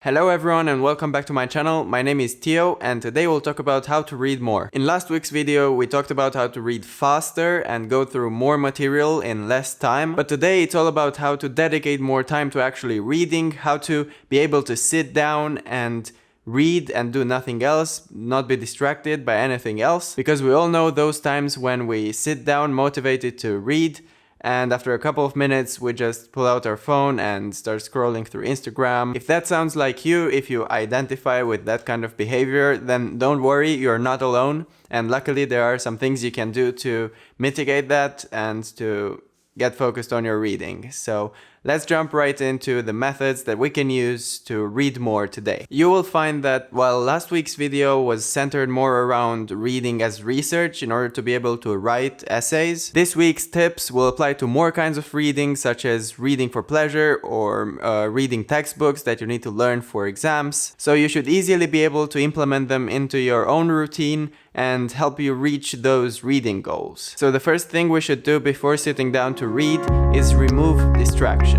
Hello everyone and welcome back to my channel. My name is Theo and today we'll talk about how to read more. In last week's video we talked about how to read faster and go through more material in less time, but today it's all about how to dedicate more time to actually reading, how to be able to sit down and read and do nothing else, not be distracted by anything else, because we all know those times when we sit down motivated to read and after a couple of minutes we just pull out our phone and start scrolling through Instagram. If that sounds like you, if you identify with that kind of behavior, then don't worry, you're not alone. And luckily there are some things you can do to mitigate that and to get focused on your reading. So let's jump right into the methods that we can use to read more today. You will find that while last week's video was centered more around reading as research in order to be able to write essays, this week's tips will apply to more kinds of reading, such as reading for pleasure or reading textbooks that you need to learn for exams. So you should easily be able to implement them into your own routine and help you reach those reading goals. So the first thing we should do before sitting down to read is remove distractions.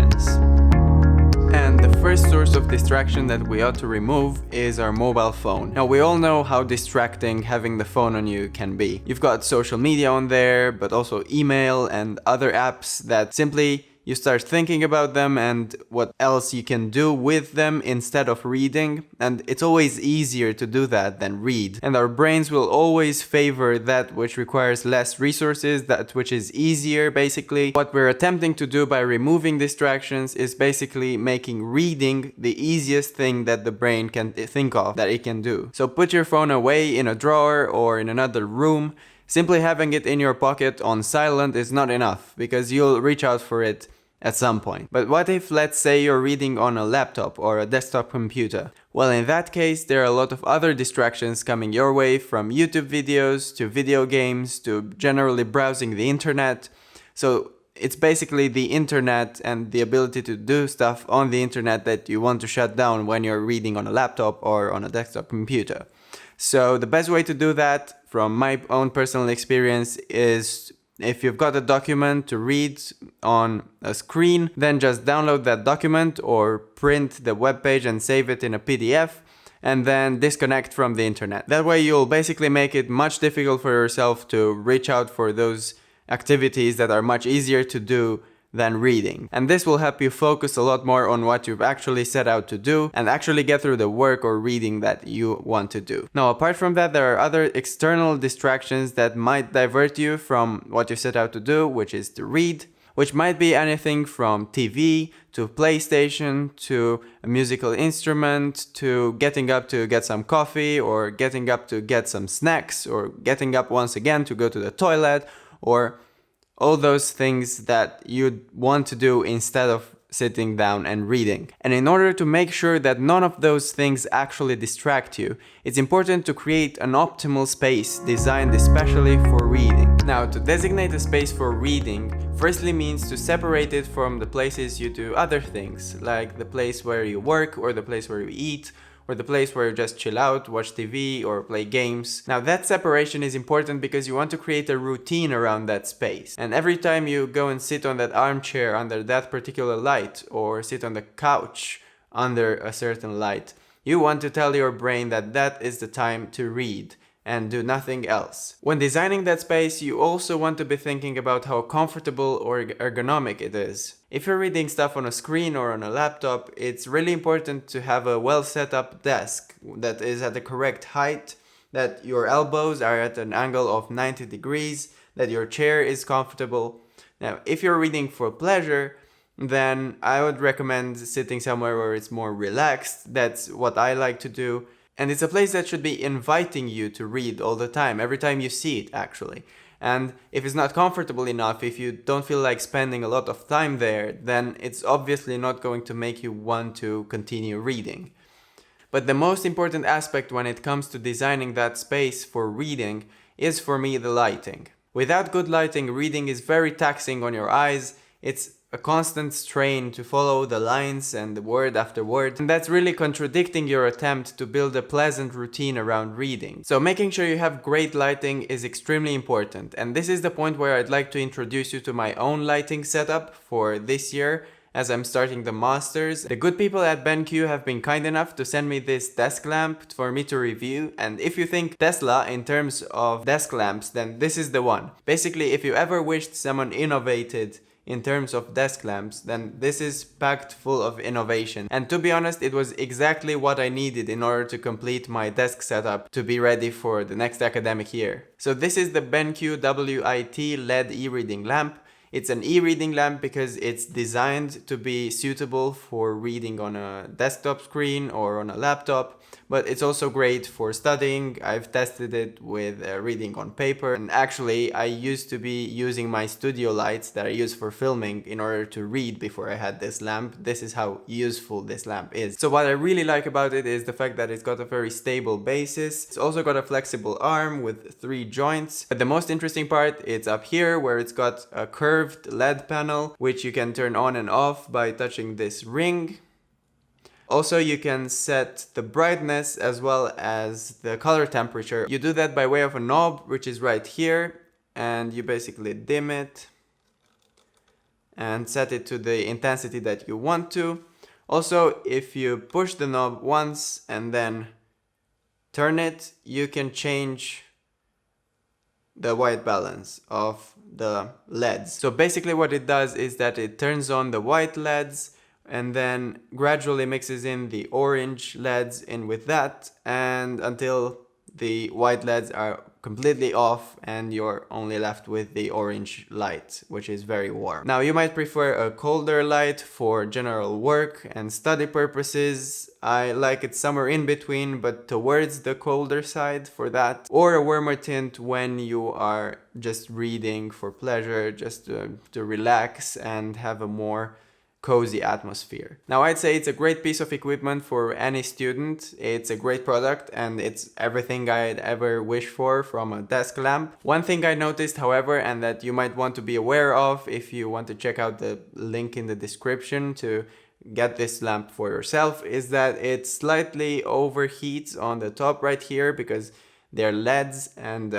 And the first source of distraction that we ought to remove is our mobile phone. Now we all know how distracting having the phone on you can be. You've got social media on there, but also email and other apps that simply you start thinking about them and what else you can do with them instead of reading, and it's always easier to do that than read. And our brains will always favor that which requires less resources, that which is easier basically. What we're attempting to do by removing distractions is basically making reading the easiest thing that the brain can think of that it can do. So put your phone away in a drawer or in another room. Simply having it in your pocket on silent is not enough, because you'll reach out for it at some point. But what if, let's say, you're reading on a laptop or a desktop computer? Well, in that case, there are a lot of other distractions coming your way, from YouTube videos to video games to generally browsing the internet. So it's basically the internet and the ability to do stuff on the internet that you want to shut down when you're reading on a laptop or on a desktop computer. So the best way to do that, from my own personal experience, is if you've got a document to read on a screen, then just download that document or print the web page and save it in a PDF and then disconnect from the internet. That way you'll basically make it much difficult for yourself to reach out for those activities that are much easier to do than reading. And this will help you focus a lot more on what you've actually set out to do and actually get through the work or reading that you want to do. Now, apart from that, there are other external distractions that might divert you from what you set out to do, which is to read, which might be anything from TV to PlayStation to a musical instrument to getting up to get some coffee or getting up to get some snacks or getting up once again to go to the toilet, or all those things that you'd want to do instead of sitting down and reading. And in order to make sure that none of those things actually distract you, it's important to create an optimal space designed especially for reading. Now, to designate a space for reading firstly means to separate it from the places you do other things, like the place where you work or the place where you eat, or the place where you just chill out, watch TV, or play games. Now that separation is important because you want to create a routine around that space. And every time you go and sit on that armchair under that particular light, or sit on the couch under a certain light, you want to tell your brain that that is the time to read and do nothing else. When designing that space, you also want to be thinking about how comfortable or ergonomic it is. If you're reading stuff on a screen or on a laptop, it's really important to have a well set up desk that is at the correct height, that your elbows are at an angle of 90 degrees, that your chair is comfortable. Now, if you're reading for pleasure, then I would recommend sitting somewhere where it's more relaxed. That's what I like to do. And it's a place that should be inviting you to read all the time, every time you see it actually. And if it's not comfortable enough, if you don't feel like spending a lot of time there, then it's obviously not going to make you want to continue reading. But the most important aspect when it comes to designing that space for reading is, for me, the lighting. Without good lighting, reading is very taxing on your eyes. It's a constant strain to follow the lines and the word after word, and that's really contradicting your attempt to build a pleasant routine around reading. So making sure you have great lighting is extremely important, and this is the point where I'd like to introduce you to my own lighting setup for this year as I'm starting the masters. The good people at BenQ have been kind enough to send me this desk lamp for me to review, and if you think Tesla in terms of desk lamps, then this is the one. Basically, if you ever wished someone innovated in terms of desk lamps, then this is packed full of innovation. And to be honest, it was exactly what I needed in order to complete my desk setup to be ready for the next academic year. So this is the BenQ Wit Led e-reading lamp. It's an e-reading lamp because it's designed to be suitable for reading on a desktop screen or on a laptop, but it's also great for studying. I've tested it with reading on paper, and actually I used to be using my studio lights that I use for filming in order to read before I had this lamp. This is how useful this lamp is. So what I really like about it is the fact that it's got a very stable basis. It's also got a flexible arm with 3 joints. But the most interesting part is up here, where it's got a curved LED panel which you can turn on and off by touching this ring. Also, you can set the brightness as well as the color temperature. You do that by way of a knob which is right here, and you basically dim it and set it to the intensity that you want to. Also, if you push the knob once and then turn it, you can change the white balance of the LEDs. So basically what it does is that it turns on the white LEDs and then gradually mixes in the orange LEDs in with that, and until the white LEDs are completely off and you're only left with the orange light, which is very warm. Now you might prefer a colder light for general work and study purposes. I like it somewhere in between, but towards the colder side for that, or a warmer tint when you are just reading for pleasure, just to relax and have a more cozy atmosphere. Now I'd say it's a great piece of equipment for any student. It's a great product and it's everything I'd ever wish for from a desk lamp. One thing I noticed, however, and that you might want to be aware of if you want to check out the link in the description to get this lamp for yourself, is that it slightly overheats on the top right here because they're LEDs, and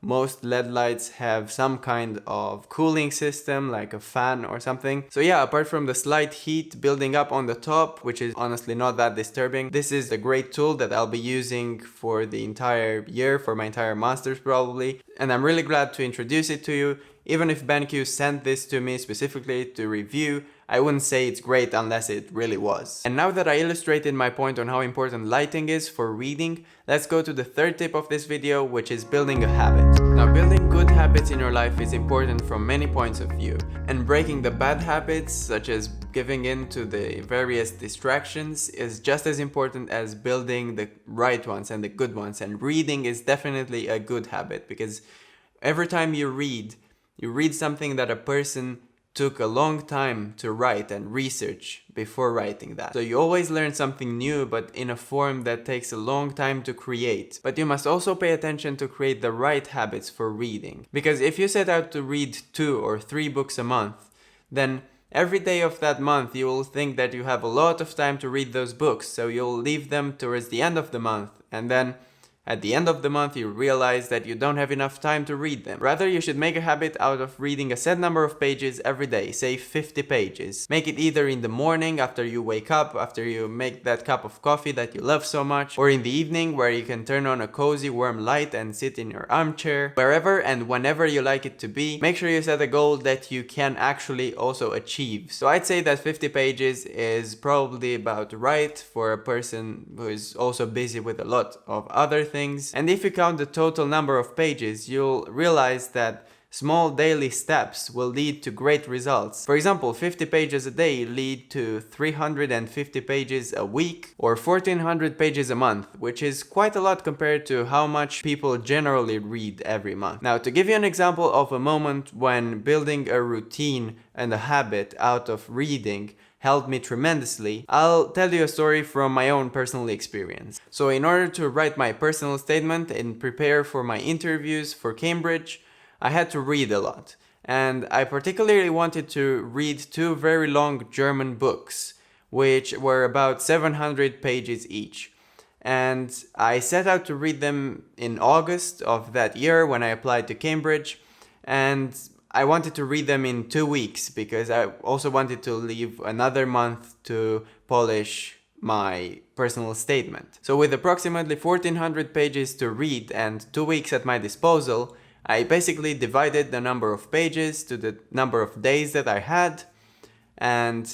most LED lights have some kind of cooling system like a fan or something. So yeah, apart from the slight heat building up on the top, which is honestly not that disturbing, this is a great tool that I'll be using for the entire year, for my entire master's probably, and I'm really glad to introduce it to you. Even if BenQ sent this to me specifically to review, I wouldn't say it's great unless it really was. And now that I illustrated my point on how important lighting is for reading, let's go to the third tip of this video, which is building a habit. Now, building good habits in your life is important from many points of view, and breaking the bad habits, such as giving in to the various distractions, is just as important as building the right ones and the good ones. And reading is definitely a good habit, because every time you read something that a person took a long time to write and research before writing that. So you always learn something new, but in a form that takes a long time to create. But you must also pay attention to create the right habits for reading. Because if you set out to read 2 or 3 books a month, then every day of that month you will think that you have a lot of time to read those books, so you'll leave them towards the end of the month, and then at the end of the month you realize that you don't have enough time to read them. Rather, you should make a habit out of reading a set number of pages every day, say 50 pages. Make it either in the morning after you wake up, after you make that cup of coffee that you love so much, or in the evening where you can turn on a cozy warm light and sit in your armchair. Wherever and whenever you like it to be, make sure you set a goal that you can actually also achieve. So I'd say that 50 pages is probably about right for a person who is also busy with a lot of other things. And if you count the total number of pages, you'll realize that small daily steps will lead to great results. For example, 50 pages a day lead to 350 pages a week, or 1400 pages a month, which is quite a lot compared to how much people generally read every month. Now, to give you an example of a moment when building a routine and a habit out of reading helped me tremendously, I'll tell you a story from my own personal experience. So in order to write my personal statement and prepare for my interviews for Cambridge, I had to read a lot. And I particularly wanted to read 2 very long German books, which were about 700 pages each. And I set out to read them in August of that year when I applied to Cambridge. And I wanted to read them in 2 weeks because I also wanted to leave another month to polish my personal statement. So with approximately 1400 pages to read and 2 weeks at my disposal, I basically divided the number of pages to the number of days that I had, and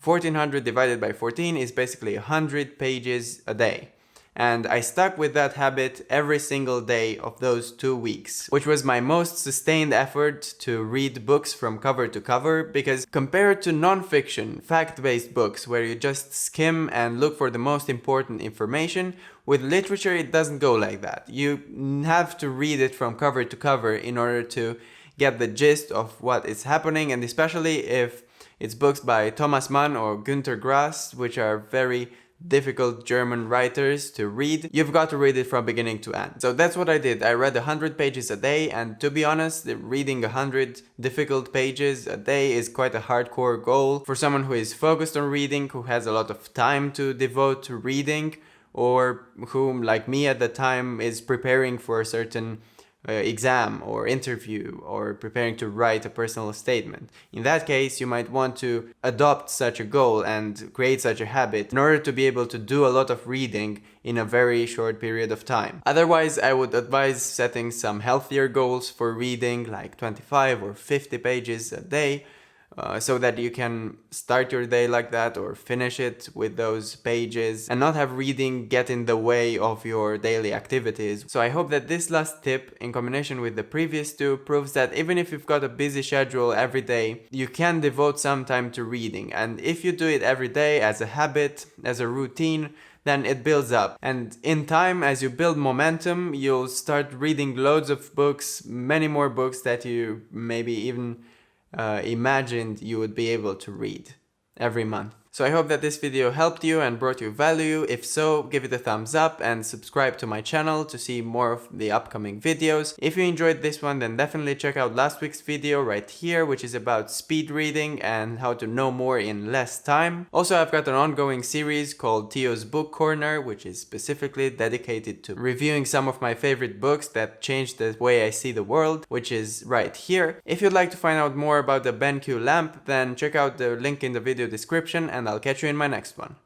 1400 divided by 14 is basically 100 pages a day. And I stuck with that habit every single day of those 2 weeks, which was my most sustained effort to read books from cover to cover, because compared to non-fiction, fact-based books where you just skim and look for the most important information, with literature it doesn't go like that. You have to read it from cover to cover in order to get the gist of what is happening, and especially if it's books by Thomas Mann or Günter Grass, which are very difficult German writers to read, you've got to read it from beginning to end. So that's what I did. I read 100 pages a day, and to be honest, reading 100 difficult pages a day is quite a hardcore goal for someone who is focused on reading, who has a lot of time to devote to reading, or whom, like me at the time, is preparing for a certain exam or interview, or preparing to write a personal statement. In that case, you might want to adopt such a goal and create such a habit in order to be able to do a lot of reading in a very short period of time. Otherwise, I would advise setting some healthier goals for reading, like 25 or 50 pages a day, so that you can start your day like that or finish it with those pages and not have reading get in the way of your daily activities. So I hope that this last tip, in combination with the previous two, proves that even if you've got a busy schedule every day, you can devote some time to reading. And if you do it every day as a habit, as a routine, then it builds up. And in time, as you build momentum, you'll start reading loads of books, many more books that you maybe even imagined you would be able to read every month. So I hope that this video helped you and brought you value. If so, give it a thumbs up and subscribe to my channel to see more of the upcoming videos. If you enjoyed this one, then definitely check out last week's video right here, which is about speed reading and how to know more in less time. Also, I've got an ongoing series called Tio's Book Corner, which is specifically dedicated to reviewing some of my favorite books that changed the way I see the world, which is right here. If you'd like to find out more about the Benq lamp, then check out the link in the video description, and I'll catch you in my next one.